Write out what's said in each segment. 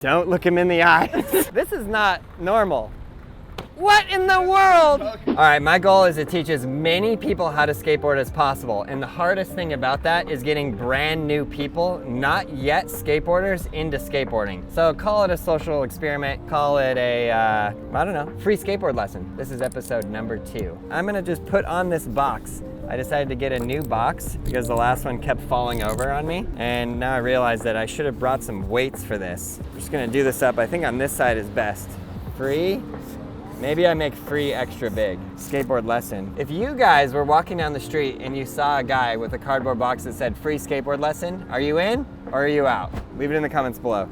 Don't look him in the eyes. This is not normal. What in the world? All right, my goal is to teach as many people how to skateboard as possible. And the hardest thing about that is getting brand new people, not yet skateboarders, into skateboarding. So call it a social experiment, call it a, I don't know, free skateboard lesson. This is episode number 2. I'm gonna just put on this box. I decided to get a new box because the last one kept falling over on me. And now I realize that I should have brought some weights for this. I'm just gonna do this up. I think on this side is best. Free. Maybe I make free extra big. Skateboard lesson. If you guys were walking down the street and you saw a guy with a cardboard box that said free skateboard lesson, are you in or are you out? Leave it in the comments below.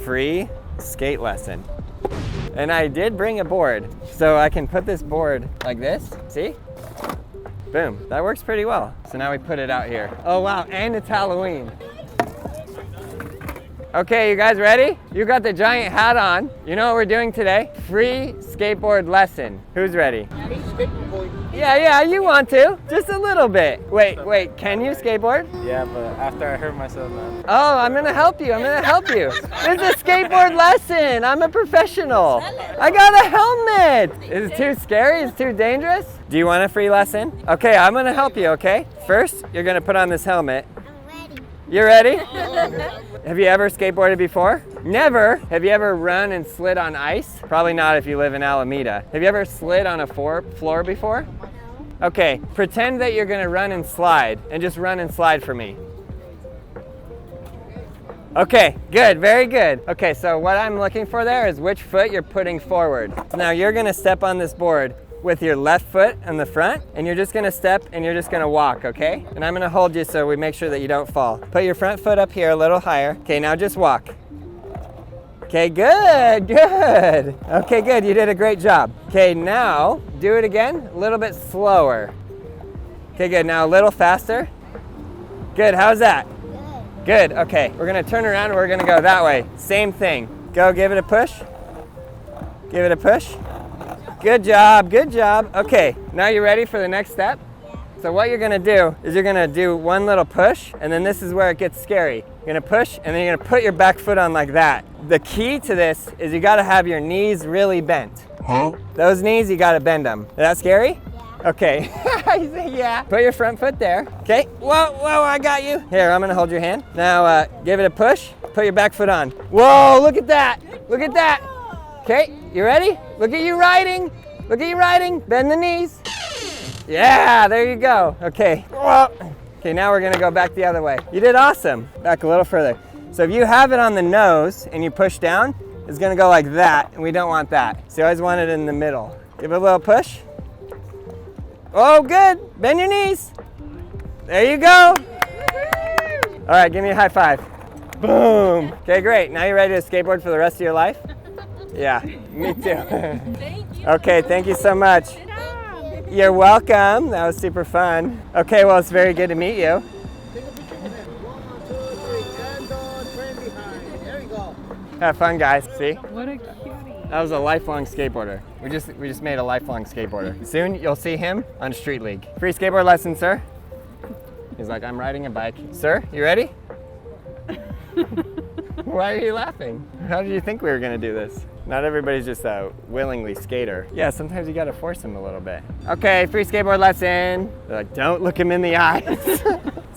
Free skate lesson. And I did bring a board, so I can put this board like this, see? Boom, that works pretty well. So now we put it out here. Oh wow, and it's Halloween. Okay, you guys ready? You got the giant hat on. You know what we're doing today? Free skateboard lesson. Who's ready? Yeah, you want to. Just a little bit. Wait, can you skateboard? Yeah, but after I hurt myself, man. Oh, I'm gonna help you. This is a skateboard lesson. I'm a professional. I got a helmet. Is it too scary? Is it too dangerous? Do you want a free lesson? Okay, I'm gonna help you, okay? First, you're gonna put on this helmet. You're ready? Have you ever skateboarded before? Never. Have you ever run and slid on ice? Probably not if you live in Alameda. Have you ever slid on a floor before? Okay, pretend that you're gonna run and slide, and just run and slide for me. Okay, good, very good. Okay, so what I'm looking for there is which foot you're putting forward. So now you're gonna step on this board with your left foot in the front, and you're just gonna step and you're just gonna walk, okay? And I'm gonna hold you so we make sure that you don't fall. Put your front foot up here a little higher. Okay, now just walk. Okay, good. Okay, good, you did a great job. Okay, now do it again, a little bit slower. Okay, good, now a little faster. Good, how's that? Good, okay. We're gonna turn around and we're gonna go that way. Same thing. Go, give it a push. Give it a push. Good job. Okay, now you ready for the next step? So what you're gonna do is you're gonna do one little push, and then this is where it gets scary. You're gonna push, and then you're gonna put your back foot on like that. The key to this is you gotta have your knees really bent. Huh? Those knees, you gotta bend them. Is that scary? Yeah. Okay, you say yeah. Put your front foot there. Okay, whoa, I got you. Here, I'm gonna hold your hand. Now, give it a push, put your back foot on. Whoa, look at that. Okay, you ready? Look at you riding. Bend the knees. Yeah, there you go. Okay. Okay, now we're gonna go back the other way. You did awesome. Back a little further. So if you have it on the nose and you push down, it's gonna go like that, and we don't want that. So you always want it in the middle. Give it a little push. Oh, good. Bend your knees. There you go. All right, give me a high five. Boom. Okay, great. Now you ready to skateboard for the rest of your life? Yeah, me too. Thank you. Okay, thank you so much. You're welcome. That was super fun. Okay, well, it's very good to meet you. Have fun, guys. See? What a cutie. That was a lifelong skateboarder. We just made a lifelong skateboarder. Soon you'll see him on Street League. Free skateboard lesson, sir. He's like, I'm riding a bike. Sir, you ready? Why are you laughing? How did you think we were gonna do this? Not everybody's just a willingly skater. Yeah, sometimes you gotta force them a little bit. Okay, free skateboard lesson. They're like, don't look him in the eyes.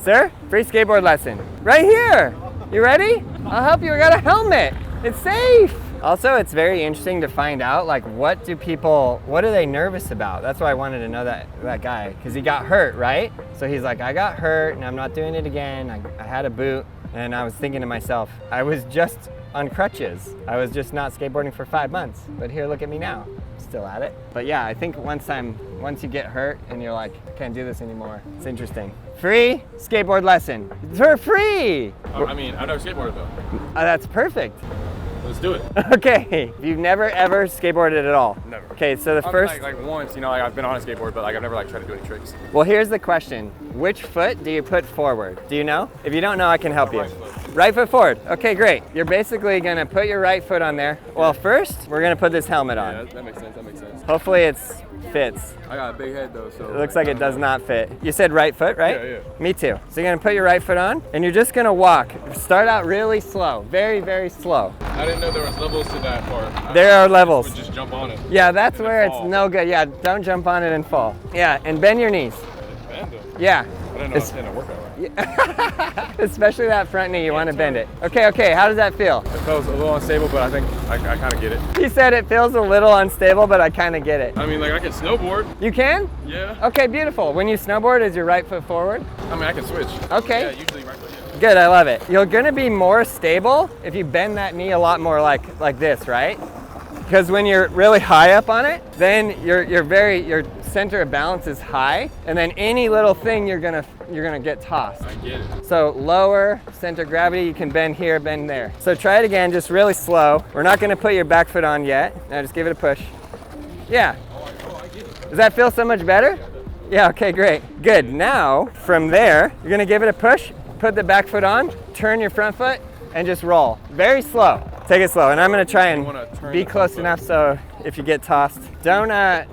Sir, free skateboard lesson. Right here. You ready? I'll help you, I got a helmet. It's safe. Also, it's very interesting to find out, like, what are they nervous about? That's why I wanted to know that guy, because he got hurt, right? So he's like, I got hurt and I'm not doing it again. I had a boot. And I was thinking to myself, I was just on crutches. I was just not skateboarding for 5 months. But here, look at me now, still at it. But yeah, I think once you get hurt and you're like, I can't do this anymore, it's interesting. Free skateboard lesson. For free! I mean, I've never skateboarded though. That's perfect. Let's do it. Okay, you've never ever skateboarded at all? Never. Okay, so the first... Like once, you know, like I've been on a skateboard, but like I've never like tried to do any tricks. Well, here's the question. Which foot do you put forward? Do you know? If you don't know, I can help you. Right foot. Right foot forward. Okay, great. You're basically gonna put your right foot on there. Well, first, we're gonna put this helmet on. Yeah, that makes sense, Hopefully it's fits. I got a big head though, so. It looks like it does not fit. You said right foot, right? Yeah. Me too. So you're gonna put your right foot on and you're just gonna walk. Start out really slow, very, very slow. I didn't know there was levels to that part. There are levels. Would just jump on it. Yeah, that's where it's fall. no good. Yeah, don't jump on it and fall. Yeah, and bend your knees. Bend them. Yeah. I didn't know it's gonna work out right. Especially that front knee, you want to bend it. Okay, how does that feel? It feels a little unstable, but I think I kind of get it. He said it feels a little unstable, but I kind of get it. I mean, like I can snowboard. You can? Yeah. Okay, beautiful. When you snowboard, is your right foot forward? I mean, I can switch. Okay. Yeah, usually right foot, yeah. Good, I love it. You're gonna be more stable if you bend that knee a lot more like this, right? Because when you're really high up on it, then your center of balance is high, and then any little thing you're gonna get tossed. I get it. So lower center of gravity, you can bend here, bend there. So try it again, just really slow. We're not gonna put your back foot on yet. Now just give it a push. Yeah. Oh, I get it. Does that feel so much better? Yeah, okay, great. Good. Now, from there, you're gonna give it a push, put the back foot on, turn your front foot, and just roll. Very slow. Take it slow, and I'm gonna try and be close enough so if you get tossed, don't,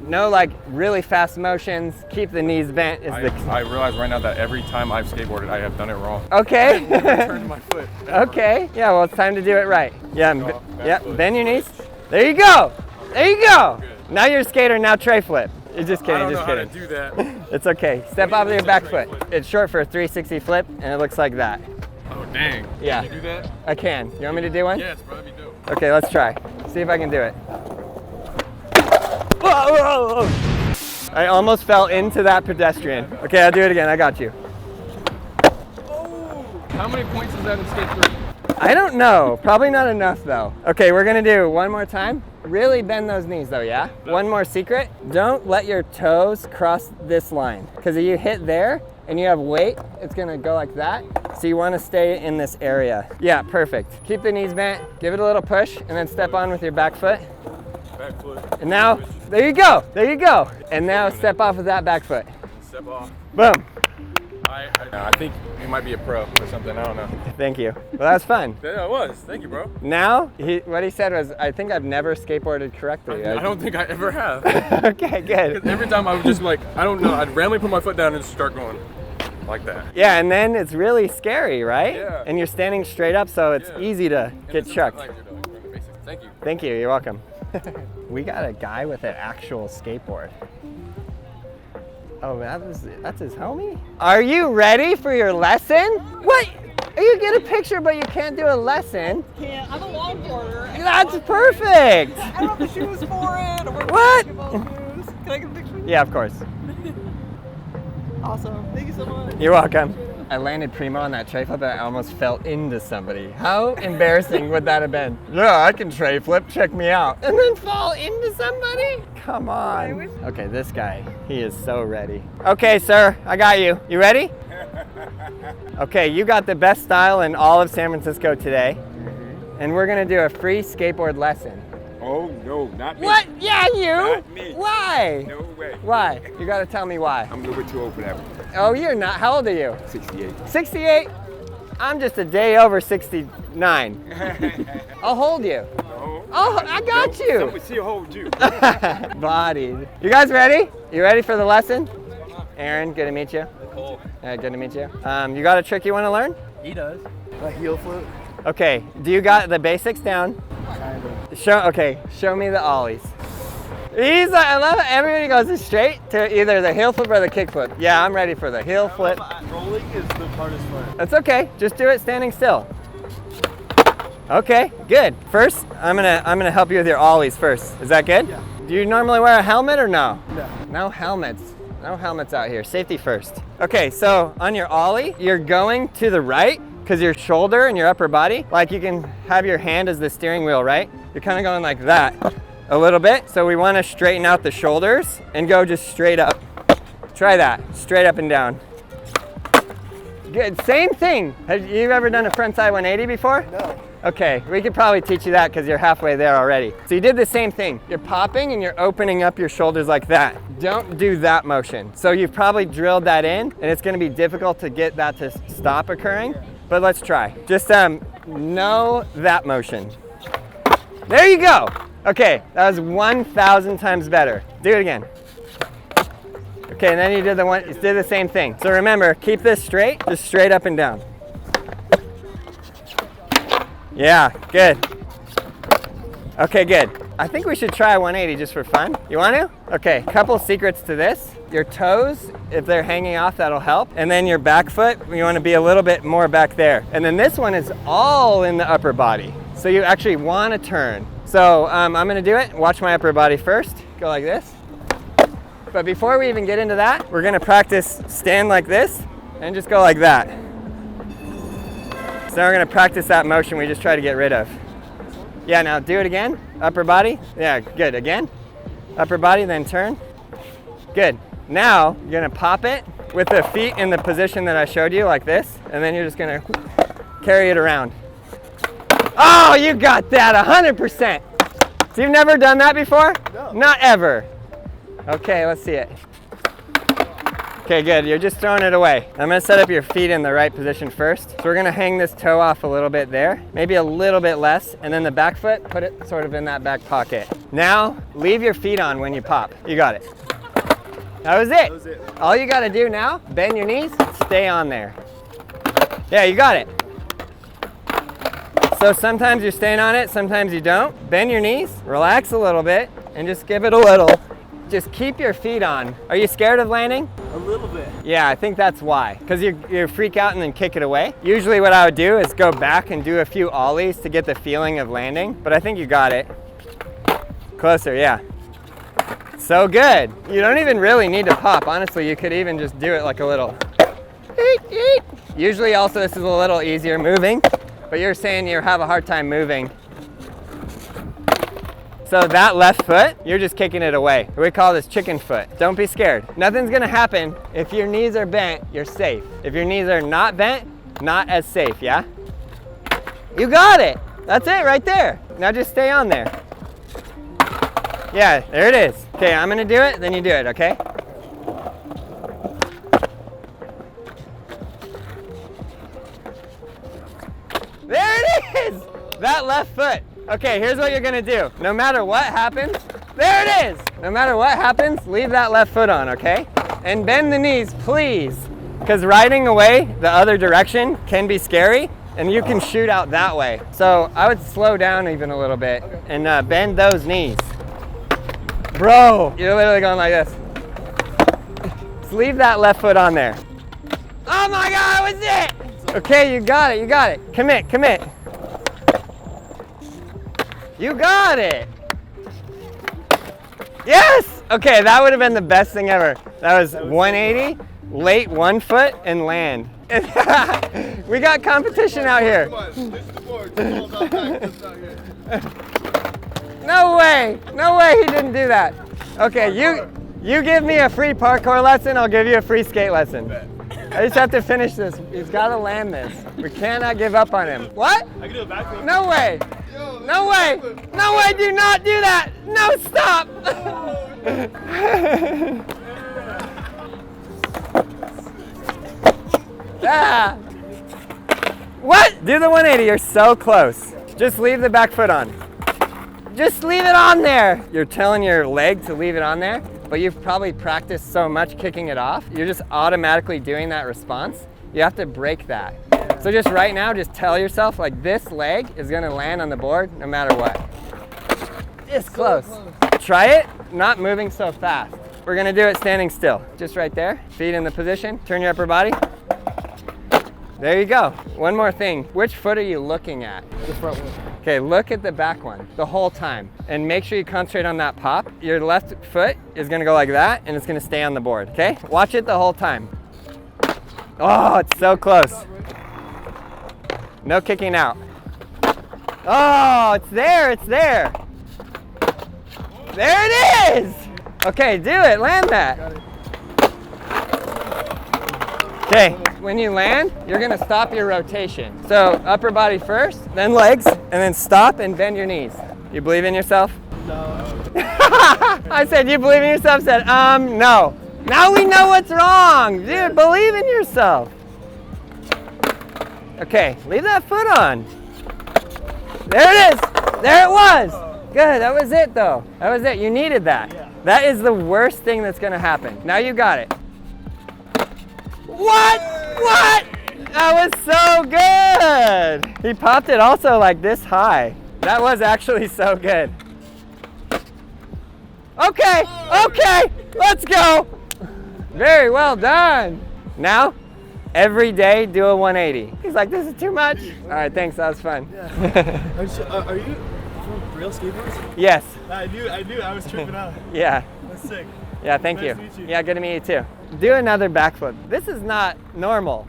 no like really fast motions, keep the knees bent is the key. I realize right now that every time I've skateboarded, I have done it wrong. Okay. Turned my foot. Okay, yeah, well, it's time to do it right. Yeah, back foot. Bend your knees. There you go. There you go. Good. Now you're a skater, now tray flip. You're just kidding, I don't just know kidding. how to do that. It's okay. Step off of your back foot. It's short for a 360 flip, and it looks like that. Oh, dang. Yeah. Can you do that? I can. You want me to do one? Yes, bro, that'd be dope. Okay, let's try. See if I can do it. Whoa, whoa, whoa. I almost fell into that pedestrian. Okay, I'll do it again. I got you. Oh, how many points is that in skate 3? I don't know. Probably not enough though. Okay, we're gonna do one more time. Really bend those knees though, yeah? One more secret. Don't let your toes cross this line. Because if you hit there and you have weight, it's gonna go like that. So you wanna stay in this area. Yeah, perfect. Keep the knees bent, give it a little push, and then step on with your back foot. Back foot. And now, there you go, there you go. And now step off with that back foot. Step off. Boom. I think you might be a pro or something. I don't know. Thank you. Well, that's fun. Yeah, it was. Thank you, bro. Now, what he said was, I think I've never skateboarded correctly. I don't think I ever have. Okay, good. 'Cause every time I would just like, I don't know, I'd randomly put my foot down and just start going like that. Yeah, and then it's really scary, right? Yeah. And you're standing straight up, so it's easy to get chucked. Thank you. Thank you, you're welcome. We got a guy with an actual skateboard. Oh, that's his homie? Are you ready for your lesson? What? You get a picture, but you can't do a lesson. Can't. I'm a longboarder. That's perfect. I don't have the shoes for it. Or What? shoes. Can I get a picture? Yeah, of course. Awesome. Thank you so much. You're welcome. I landed primo on that tray flip and I almost fell into somebody. How embarrassing would that have been? Yeah, I can tray flip, check me out. And then fall into somebody? Come on. Okay, this guy, he is so ready. Okay, sir, I got you. You ready? Okay, you got the best style in all of San Francisco today. And we're gonna do a free skateboard lesson. Oh, no, not me. What? Yeah, you? Not me. Why? No way. Why? You gotta tell me why. I'm a little bit too old for that one. Oh, you're not. How old are you? 68. 68? I'm just a day over 69. I'll hold you. Oh, I got you. Someone see hold you. Bodied. You guys ready? You ready for the lesson? Aaron, good to meet you. Good to meet you. You got a trick you want to learn? He does. A heel flip. Okay, do you got the basics down? Show me the ollies. I love it. Everybody goes straight to either the heel flip or the kick flip. Yeah, I'm ready for the heel flip. Rolling is the hardest part. That's okay. Just do it standing still. Okay, good. First, I'm gonna help you with your ollies first. Is that good? Yeah. Do you normally wear a helmet or no? No. No helmets. No helmets out here. Safety first. Okay, so on your ollie, you're going to the right because your shoulder and your upper body, like you can have your hand as the steering wheel, right? You're kind of going like that a little bit. So we want to straighten out the shoulders and go just straight up. Try that. Straight up and down. Good. Same thing. Have you ever done a frontside 180 before? No. Okay, we could probably teach you that because you're halfway there already. So you did the same thing. You're popping and you're opening up your shoulders like that. Don't do that motion. So you've probably drilled that in and it's gonna be difficult to get that to stop occurring, but let's try. Just know that motion. There you go. Okay, that was 1,000 times better. Do it again. Okay, and then you did the same thing. So remember, keep this straight, just straight up and down. Yeah, good. Okay, good. I think we should try 180 just for fun. You want to? Okay, couple secrets to this. Your toes, if they're hanging off, that'll help. And then your back foot, you want to be a little bit more back there. And then this one is all in the upper body. So you actually want to turn. So I'm going to do it. Watch my upper body first. Go like this. But before we even get into that, we're going to practice stand like this and just go like that. So now we're going to practice that motion we just tried to get rid of. Yeah, now do it again. Upper body. Yeah, good. Again. Upper body, then turn. Good. Now you're going to pop it with the feet in the position that I showed you, like this. And then you're just going to carry it around. Oh, you got that 100%. So you've never done that before? No. Not ever. Okay, let's see it. Okay, good. You're just throwing it away. I'm going to set up your feet in the right position first. So we're going to hang this toe off a little bit there, maybe a little bit less, and then the back foot, put it sort of in that back pocket. Now, leave your feet on when you pop. You got it. That was it. That was it. All you got to do now, bend your knees, stay on there. Yeah, you got it. So sometimes you're staying on it, sometimes you don't. Bend your knees, relax a little bit, and just give it a little. Just keep your feet on. Are you scared of landing? A little bit. Yeah, I think that's why. Because you freak out and then kick it away. Usually what I would do is go back and do a few ollies to get the feeling of landing. But I think you got it. Closer, yeah. So good. You don't even really need to pop. Honestly, you could even just do it like a little. Usually also this is a little easier moving. But you're saying you have a hard time moving. So that left foot, you're just kicking it away. We call this chicken foot. Don't be scared. Nothing's gonna happen. If your knees are bent, you're safe. If your knees are not bent, not as safe, yeah? You got it. That's it right there. Now just stay on there. Yeah, there it is. Okay, I'm gonna do it, then you do it, okay? There it is! That left foot. Okay, here's what you're gonna do. No matter what happens, there it is! No matter what happens, leave that left foot on, okay? And bend the knees, please. Because riding away the other direction can be scary, and you can shoot out that way. So I would slow down even a little bit and bend those knees. Bro, you're literally going like this. Just leave that left foot on there. Oh my God, that was it! Okay, you got it, you got it. Commit, commit. You got it! Yes! Okay, that would have been the best thing ever. That was 180, late 1 foot, and land. We got competition out here. Come on, this is the board. It's all about practice out here. No way! No way he didn't do that. Okay, you give me a free parkour lesson, I'll give you a free skate lesson. I just have to finish this. He's got to land this. We cannot give up on him. What? I can do a backflip. No way! Yo, No way! No way! Do not do that! No, stop! Ah. What? Do the 180. You're so close. Just leave the back foot on. Just leave it on there. You're telling your leg to leave it on there, but you've probably practiced so much kicking it off, you're just automatically doing that response. You have to break that. So just right now, just tell yourself like this leg is gonna land on the board no matter what. It's close. Try it, not moving so fast. We're gonna do it standing still. Just right there, feet in the position, turn your upper body. There you go. One more thing, which foot are you looking at? The front one. Okay, look at the back one the whole time and make sure you concentrate on that pop. Your left foot is gonna go like that and it's gonna stay on the board, okay? Watch it the whole time. Oh, it's so close. No kicking out. Oh, it's there, it's there. There it is! Okay, do it, land that. Okay, when you land, you're gonna stop your rotation. So upper body first, then legs, and then stop and bend your knees. You believe in yourself? No. I said, you believe in yourself? Said, no. Now we know what's wrong. Dude, believe in yourself. Okay, leave that foot on. There it is. There it was. Good, that was it though. That was it, you needed that. Yeah. That is the worst thing that's gonna happen. Now you got it. What? What? That was so good. He popped it also like this high. That was actually so good. Okay, okay, let's go. Very well done. Now, every day do a 180. He's like, this is too much. All right, thanks, that was fun. Are you from Braille skateboards? Yes, I knew, I was tripping out. yeah. That's sick. Yeah, thank Nice you. to meet you. Yeah, good to meet you too. Do another backflip. This is not normal.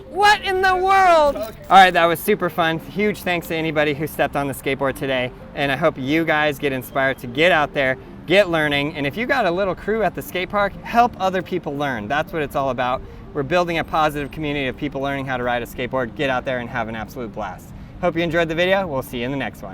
What in the world? All right, that was super fun. Huge thanks to anybody who stepped on the skateboard today. And I hope you guys get inspired to get out there, get learning. And if you got a little crew at the skate park, help other people learn. That's what it's all about. We're building a positive community of people learning how to ride a skateboard. Get out there and have an absolute blast. Hope you enjoyed the video. We'll see you in the next one.